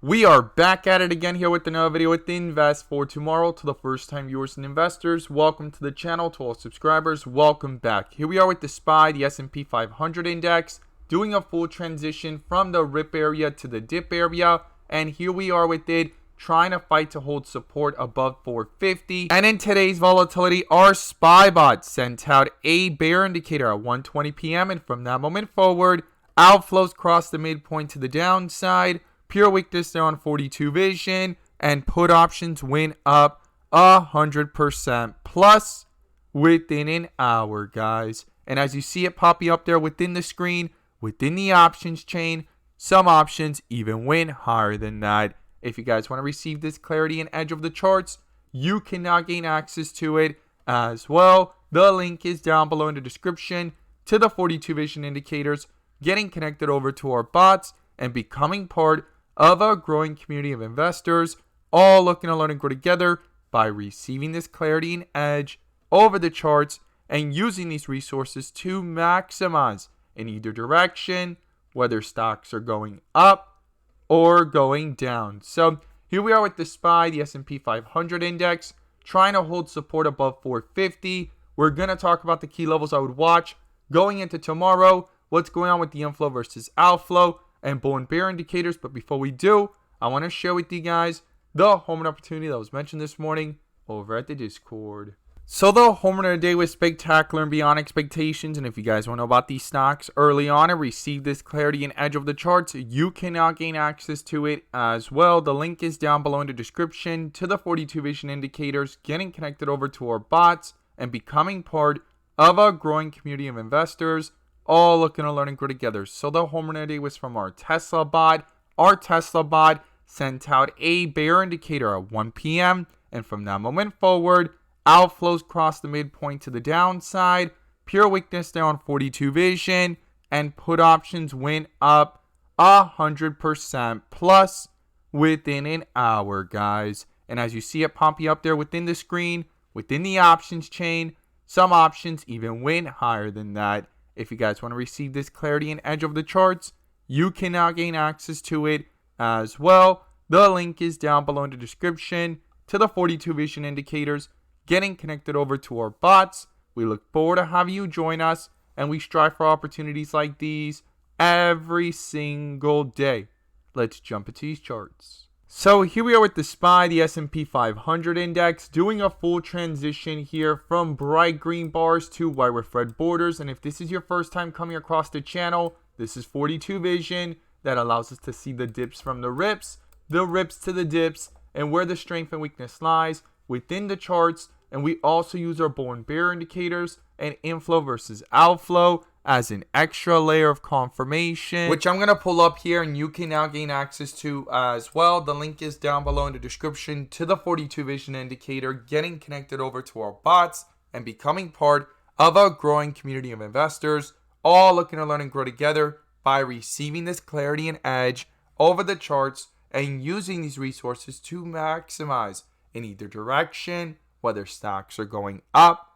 We are back at it again here with another video with Invest for Tomorrow. To the first time viewers and investors, welcome to the channel. To all subscribers, welcome back. Here we are with the SPY, the S&P 500 index, doing a full transition from the rip area to the dip area. And here we are with it, trying to fight to hold support above 450. And in today's volatility, our SPY bot sent out a bear indicator at 1:20 p.m. And from that moment forward, outflows crossed the midpoint to the downside. Pure weakness there on 42 vision, and put options went up 100% plus within an hour, guys. And as you see it popping up there within the screen, within the options chain, some options even went higher than that. If you guys want to receive this clarity and edge of the charts, you can now gain access to it as well. The link is down below in the description to the 42 vision indicators, getting connected over to our bots and becoming part of a growing community of investors, all looking to learn and grow together by receiving this clarity and edge over the charts and using these resources to maximize in either direction, whether stocks are going up or going down. So here we are with the SPY, the S&P 500 index, trying to hold support above 450. We're going to talk about the key levels I would watch going into tomorrow, what's going on with the inflow versus outflow, and bull and bear indicators. But before we do, I want to share with you guys the home run opportunity that was mentioned this morning over at the Discord. So the home run of the day was spectacular and beyond expectations. And if you guys want to know about these stocks early on and receive this clarity and edge of the charts, you can now gain access to it as well. The link is down below in the description to the 42 vision indicators, getting connected over to our bots and becoming part of a growing community of investors, all looking to learn and grow together. So the home run today was from our Tesla bot. Our Tesla bot sent out a bear indicator at 1 p.m. And from that moment forward, outflows crossed the midpoint to the downside. Pure weakness there on 42 vision. And put options went up 100% plus within an hour, guys. And as you see it popping up there within the screen, within the options chain, some options even went higher than that. If you guys want to receive this clarity and edge of the charts, you can now gain access to it as well. The link is down below in the description to the 42 vision indicators, getting connected over to our bots. We look forward to having you join us, and we strive for opportunities like these every single day. Let's jump into these charts. So here we are with the SPY, the S&P 500 index, doing a full transition here from bright green bars to white with red borders. And if this is your first time coming across the channel, this is 42 vision that allows us to see the dips from the rips to the dips, and where the strength and weakness lies within the charts. And we also use our bull and bear indicators and inflow versus outflow as an extra layer of confirmation, which I'm going to pull up here and you can now gain access to as well. The link is down below in the description to the 42 vision indicator, getting connected over to our bots and becoming part of a growing community of investors, all looking to learn and grow together by receiving this clarity and edge over the charts and using these resources to maximize in either direction, whether stocks are going up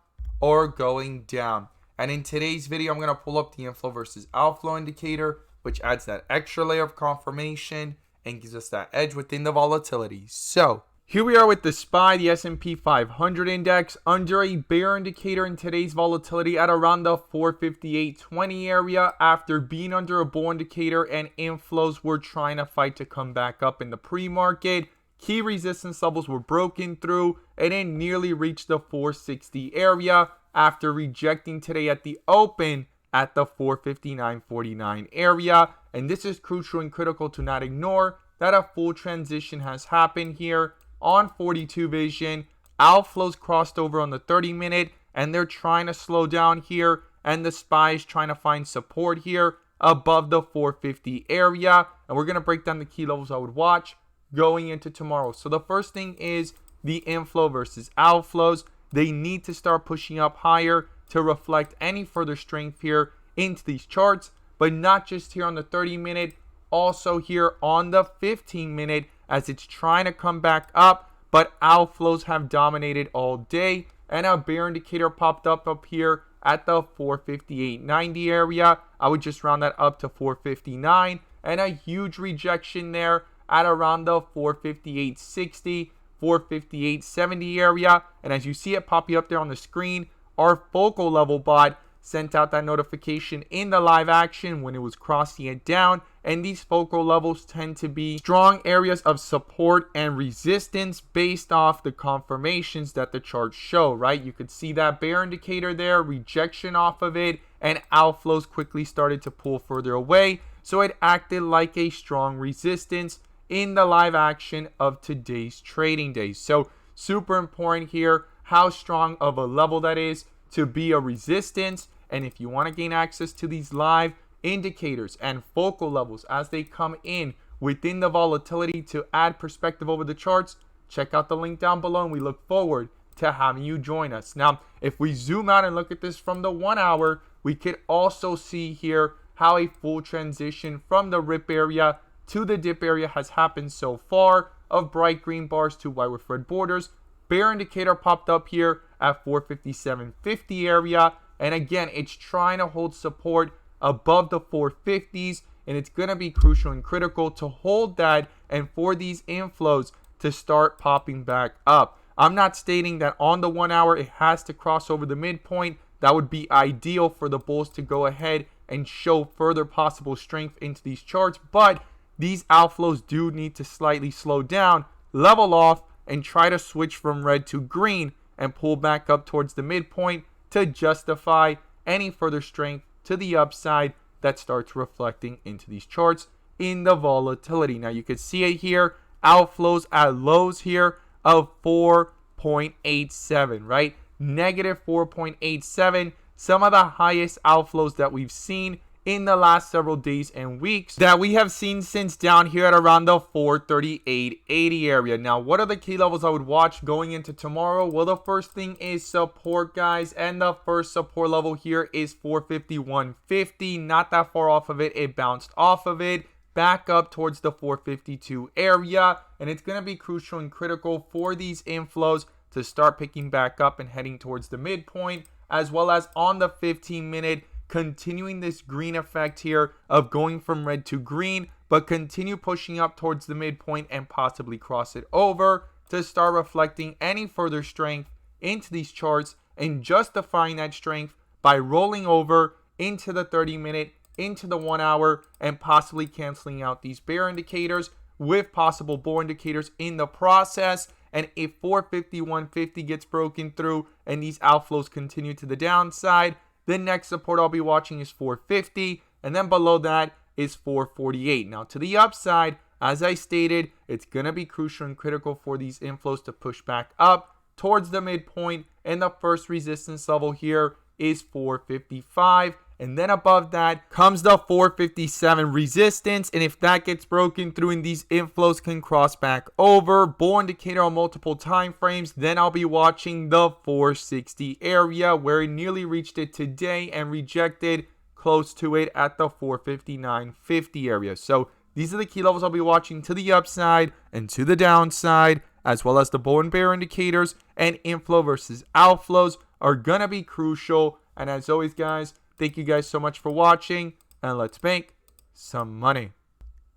or going down. And in today's video, I'm going to pull up the inflow versus outflow indicator, which adds that extra layer of confirmation and gives us that edge within the volatility. So here we are with the SPY, the S&P 500 index, under a bear indicator in today's volatility at around the 458.20 area, after being under a bull indicator and inflows were trying to fight to come back up in the pre-market. Key resistance levels were broken through and it nearly reached the 460 area after rejecting today at the open at the 459.49 area. And this is crucial and critical to not ignore that a full transition has happened here on 42 vision. Outflows crossed over on the 30-minute and they're trying to slow down here, and the SPY is trying to find support here above the 450 area. And we're going to break down the key levels I would watch going into tomorrow. So the first thing is the inflow versus outflows. They need to start pushing up higher to reflect any further strength here into these charts, but not just here on the 30-minute, also here on the 15-minute as it's trying to come back up, but outflows have dominated all day, and a bear indicator popped up here at the 458.90 area. I would just round that up to 459, and a huge rejection there at around the 458.60, 458.70 area. And as you see it popping up there on the screen, our focal level bot sent out that notification in the live action when it was crossing it down. And these focal levels tend to be strong areas of support and resistance based off the confirmations that the charts show, right? You could see that bear indicator there, rejection off of it, and outflows quickly started to pull further away. So it acted like a strong resistance in the live action of today's trading day. So super important here how strong of a level that is to be a resistance. And if you want to gain access to these live indicators and focal levels as they come in within the volatility to add perspective over the charts, check out the link down below, and we look forward to having you join us. Now, if we zoom out and look at this from the 1 hour, we could also see here how a full transition from the rip area to the dip area has happened so far, of bright green bars to white with red borders. Bear indicator popped up here at 457.50 area, and again, it's trying to hold support above the 450s, and it's going to be crucial and critical to hold that and for these inflows to start popping back up. I'm not stating that on the 1 hour it has to cross over the midpoint. That would be ideal for the bulls to go ahead and show further possible strength into these charts, but these outflows do need to slightly slow down, level off, and try to switch from red to green and pull back up towards the midpoint to justify any further strength to the upside that starts reflecting into these charts in the volatility. Now you can see it here, outflows at lows here of 4.87, right? Negative 4.87, some of the highest outflows that we've seen in the last several days and weeks that we have seen since down here at around the 438.80 area. Now, what are the key levels I would watch going into tomorrow? Well, the first thing is support, guys, and the first support level here is 451.50. Not that far off of it. It bounced off of it back up towards the 452 area, and it's going to be crucial and critical for these inflows to start picking back up and heading towards the midpoint, as well as on the 15-minute, continuing this green effect here of going from red to green, but continue pushing up towards the midpoint and possibly cross it over to start reflecting any further strength into these charts and justifying that strength by rolling over into the 30-minute, into the 1 hour, and possibly canceling out these bear indicators with possible bull indicators in the process. And if 451.50 gets broken through and these outflows continue to the downside, the next support I'll be watching is 450, and then below that is 448. Now to the upside, as I stated, it's going to be crucial and critical for these inflows to push back up towards the midpoint, and the first resistance level here is 455. And then above that comes the 457 resistance. And if that gets broken through and these inflows can cross back over, bull indicator on multiple time frames, then I'll be watching the 460 area where it nearly reached it today and rejected close to it at the 459.50 area. So these are the key levels I'll be watching to the upside and to the downside, as well as the bull and bear indicators, and inflow versus outflows are going to be crucial. And as always, guys, thank you guys so much for watching, and let's make some money.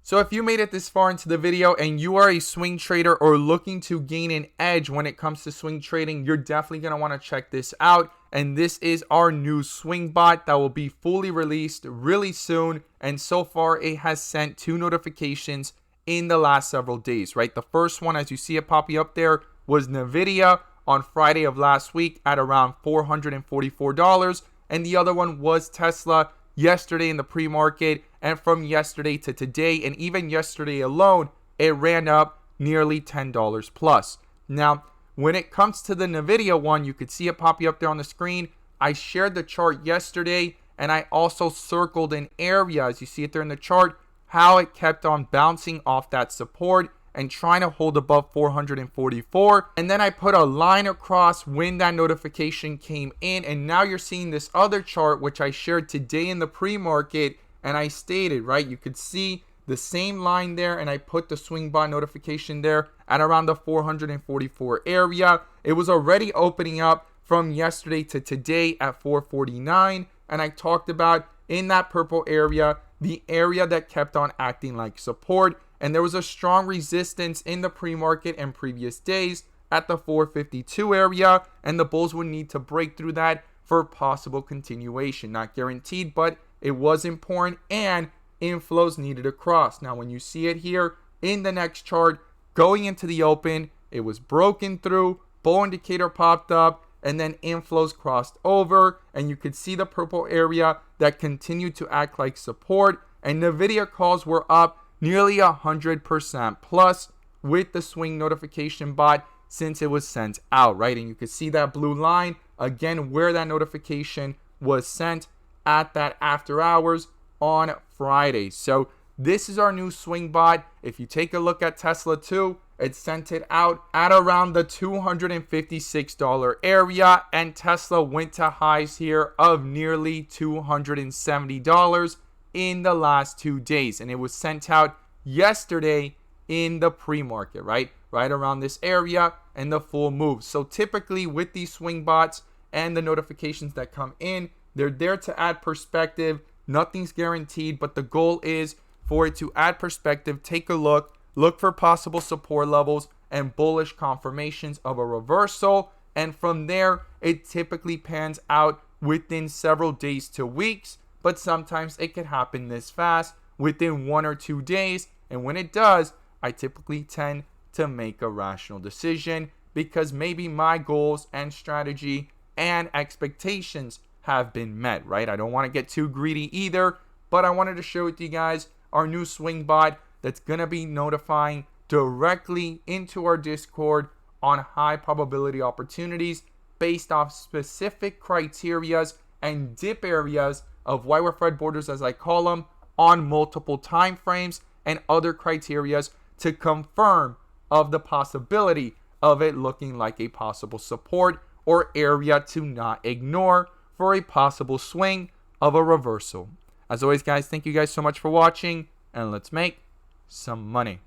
So if you made it this far into the video and you are a swing trader or looking to gain an edge when it comes to swing trading, you're definitely going to want to check this out. And this is our new swing bot that will be fully released really soon. And so far it has sent 2 notifications in the last several days, right? The first one, as you see it popping up there, was Nvidia on Friday of last week at around $444. And the other one was Tesla yesterday in the pre-market, and from yesterday to today, and even yesterday alone, it ran up nearly $10 plus. Now, when it comes to the Nvidia one, you could see it popping up there on the screen. I shared the chart yesterday, and I also circled an area, as you see it there in the chart, how it kept on bouncing off that support and trying to hold above 444. And then I put a line across when that notification came in, and now you're seeing this other chart which I shared today in the pre-market, and I stated, right, you could see the same line there, and I put the swing bot notification there at around the 444 area. It was already opening up from yesterday to today at 449, and I talked about in that purple area, the area that kept on acting like support. and there was a strong resistance in the pre-market and previous days at the 452 area, and the bulls would need to break through that for possible continuation. Not guaranteed, but it was important, and inflows needed to cross. Now, when you see it here in the next chart, going into the open, it was broken through, bull indicator popped up, and then inflows crossed over, and you could see the purple area that continued to act like support, and Nvidia calls were up nearly 100% plus with the swing notification bot since it was sent out, right? And you could see that blue line again where that notification was sent at that after hours on Friday. So this is our new swing bot. If you take a look at Tesla too, it sent it out at around the $256 area, and Tesla went to highs here of nearly $270 in the last 2 days, and it was sent out yesterday in the pre-market, right around this area, and the full move. So typically with these swing bots and the notifications that come in, they're there to add perspective. Nothing's guaranteed, but the goal is for it to add perspective. Take a look for possible support levels and bullish confirmations of a reversal, and from there it typically pans out within several days to weeks, but sometimes it could happen this fast within 1 or 2 days. And when it does, I typically tend to make a rational decision because maybe my goals and strategy and expectations have been met, right? I don't want to get too greedy either, but I wanted to share with you guys our new swing bot that's going to be notifying directly into our Discord on high probability opportunities based off specific criterias and dip areas of wire Fred borders, as I call them, on multiple time frames and other criterias to confirm of the possibility of it looking like a possible support or area to not ignore for a possible swing of a reversal. As always, guys, thank you guys so much for watching, and let's make some money.